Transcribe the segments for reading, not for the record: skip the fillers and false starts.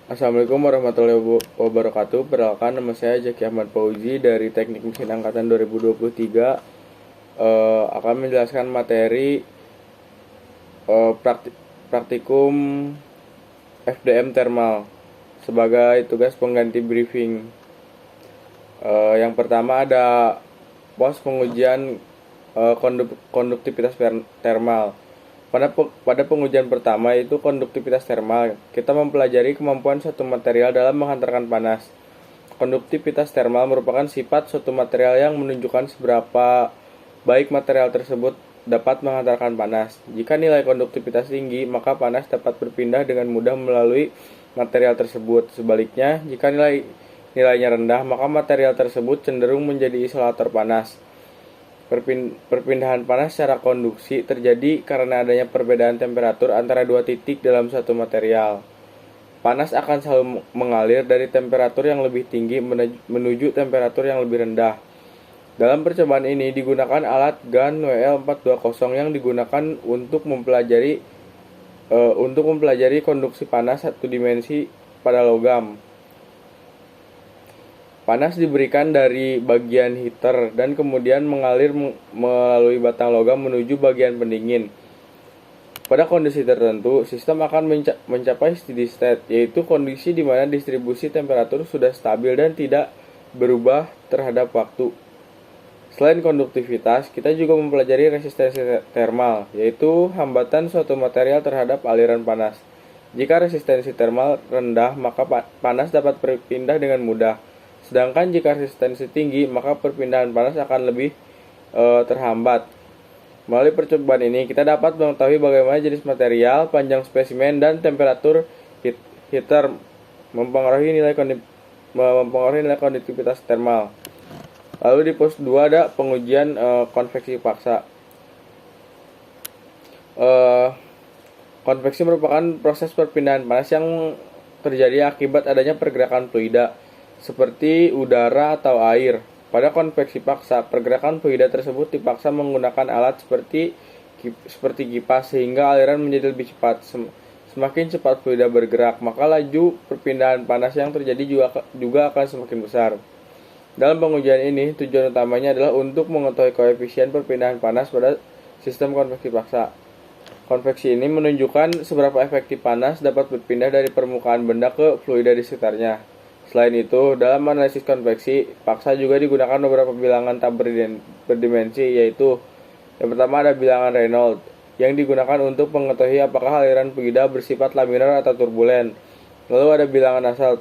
Assalamualaikum warahmatullahi wabarakatuh. Perkenalkan, nama saya Zaki Ahmad Fauzi dari Teknik Mesin Angkatan 2023. Akan menjelaskan materi praktikum FDM Thermal sebagai tugas pengganti briefing. Yang pertama ada pos pengujian konduktivitas thermal. Pada pengujian pertama, yaitu konduktivitas thermal, kita mempelajari kemampuan suatu material dalam menghantarkan panas. Konduktivitas thermal merupakan sifat suatu material yang menunjukkan seberapa baik material tersebut dapat menghantarkan panas. Jika nilai konduktivitas tinggi, maka panas dapat berpindah dengan mudah melalui material tersebut. Sebaliknya, jika nilainya rendah, maka material tersebut cenderung menjadi isolator panas. Perpindahan panas secara konduksi terjadi karena adanya perbedaan temperatur antara dua titik dalam satu material. Panas akan selalu mengalir dari temperatur yang lebih tinggi menuju temperatur yang lebih rendah. Dalam percobaan ini digunakan alat GAN WL420 yang digunakan untuk mempelajari konduksi panas satu dimensi pada logam. Panas diberikan dari bagian heater dan kemudian mengalir melalui batang logam menuju bagian pendingin. Pada kondisi tertentu, sistem akan mencapai steady state, yaitu kondisi di mana distribusi temperatur sudah stabil dan tidak berubah terhadap waktu. Selain konduktivitas, kita juga mempelajari resistensi thermal, yaitu hambatan suatu material terhadap aliran panas. Jika resistensi thermal rendah, maka panas dapat berpindah dengan mudah. Sedangkan jika resistensi tinggi, maka perpindahan panas akan lebih terhambat. Melalui percobaan ini, kita dapat mengetahui bagaimana jenis material, panjang spesimen, dan temperatur heater mempengaruhi nilai konduktivitas thermal. Lalu di pos 2 ada pengujian konveksi paksa. Konveksi merupakan proses perpindahan panas yang terjadi akibat adanya pergerakan fluida seperti udara atau air. Pada konveksi paksa, pergerakan fluida tersebut dipaksa menggunakan alat seperti kipas sehingga aliran menjadi lebih cepat. Semakin cepat fluida bergerak, maka laju perpindahan panas yang terjadi juga akan semakin besar. Dalam pengujian ini, tujuan utamanya adalah untuk mengetahui koefisien perpindahan panas pada sistem konveksi paksa. Konveksi ini menunjukkan seberapa efektif panas dapat berpindah dari permukaan benda ke fluida di sekitarnya. Selain itu, dalam analisis konveksi paksa juga digunakan beberapa bilangan tak berdimensi, yaitu yang pertama ada bilangan Reynolds yang digunakan untuk mengetahui apakah aliran fluida bersifat laminar atau turbulen. Lalu ada bilangan Nusselt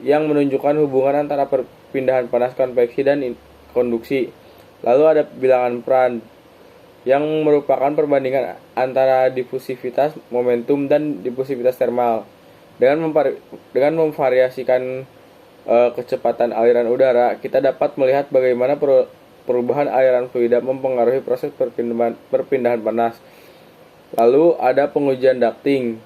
yang menunjukkan hubungan antara perpindahan panas konveksi dan konduksi. Lalu ada bilangan Prandtl yang merupakan perbandingan antara difusivitas momentum dan difusivitas thermal. Dengan memvariasikan kecepatan aliran udara, kita dapat melihat bagaimana perubahan aliran fluida mempengaruhi proses perpindahan panas. Lalu ada pengujian ducting.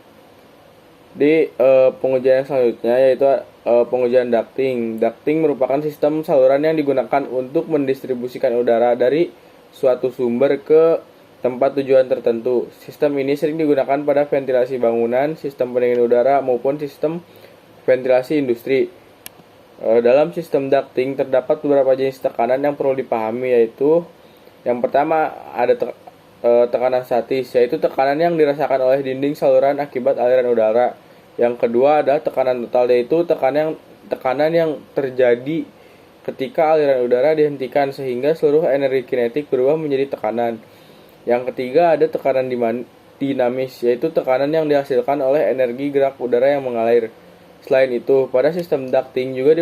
Di pengujian yang selanjutnya yaitu pengujian ducting. Ducting merupakan sistem saluran yang digunakan untuk mendistribusikan udara dari suatu sumber ke tempat tujuan tertentu. Sistem ini sering digunakan pada ventilasi bangunan, sistem pendingin udara, maupun sistem ventilasi industri. Dalam sistem ducting terdapat beberapa jenis tekanan yang perlu dipahami, yaitu yang pertama ada tekanan statis, yaitu tekanan yang dirasakan oleh dinding saluran akibat aliran udara. Yang kedua ada tekanan total, yaitu tekanan yang terjadi ketika aliran udara dihentikan sehingga seluruh energi kinetik berubah menjadi tekanan. Yang ketiga ada tekanan dinamis, yaitu tekanan yang dihasilkan oleh energi gerak udara yang mengalir. Selain itu, pada sistem ducting juga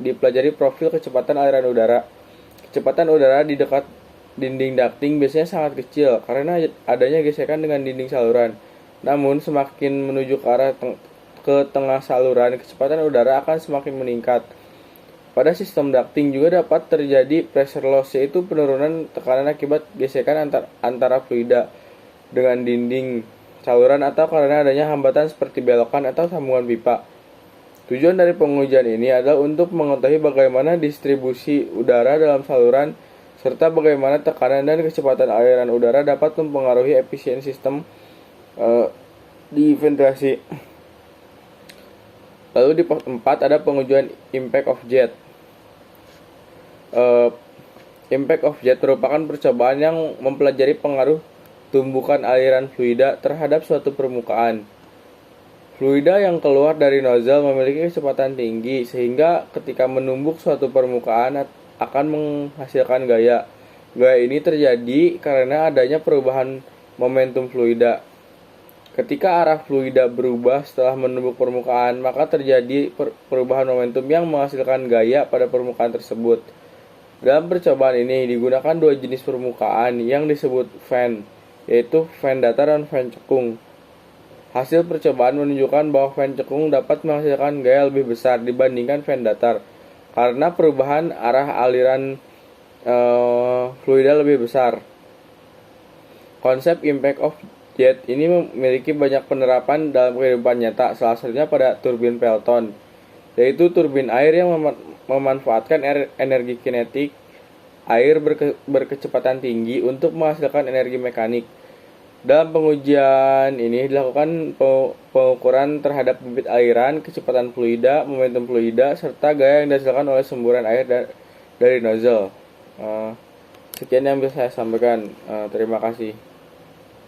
dipelajari profil kecepatan aliran udara. Kecepatan udara di dekat dinding ducting biasanya sangat kecil karena adanya gesekan dengan dinding saluran. Namun, semakin menuju ke tengah saluran, kecepatan udara akan semakin meningkat. Pada sistem ducting juga dapat terjadi pressure loss, yaitu penurunan tekanan akibat gesekan antara fluida dengan dinding saluran atau karena adanya hambatan seperti belokan atau sambungan pipa. Tujuan dari pengujian ini adalah untuk mengetahui bagaimana distribusi udara dalam saluran serta bagaimana tekanan dan kecepatan aliran udara dapat mempengaruhi efisiensi sistem di ventilasi. Lalu di pos 4 ada pengujian impact of jet. Impact of jet merupakan percobaan yang mempelajari pengaruh tumbukan aliran fluida terhadap suatu permukaan. Fluida yang keluar dari nozzle memiliki kecepatan tinggi sehingga ketika menumbuk suatu permukaan akan menghasilkan gaya. Gaya ini terjadi karena adanya perubahan momentum fluida. Ketika arah fluida berubah setelah menumbuk permukaan, maka terjadi perubahan momentum yang menghasilkan gaya pada permukaan tersebut. Dalam percobaan ini digunakan dua jenis permukaan yang disebut fan, yaitu fan datar dan fan cekung. Hasil percobaan menunjukkan bahwa fan cekung dapat menghasilkan gaya lebih besar dibandingkan fan datar karena perubahan arah aliran fluida lebih besar. Konsep impact of jet ini memiliki banyak penerapan dalam kehidupan nyata, salah satunya pada turbin Pelton, yaitu turbin air yang memanfaatkan energi kinetik air berkecepatan tinggi untuk menghasilkan energi mekanik. Dalam pengujian ini dilakukan pengukuran terhadap bibit aliran, kecepatan fluida, momentum fluida, serta gaya yang dihasilkan oleh semburan air dari nozzle. Sekian yang bisa saya sampaikan. Terima kasih.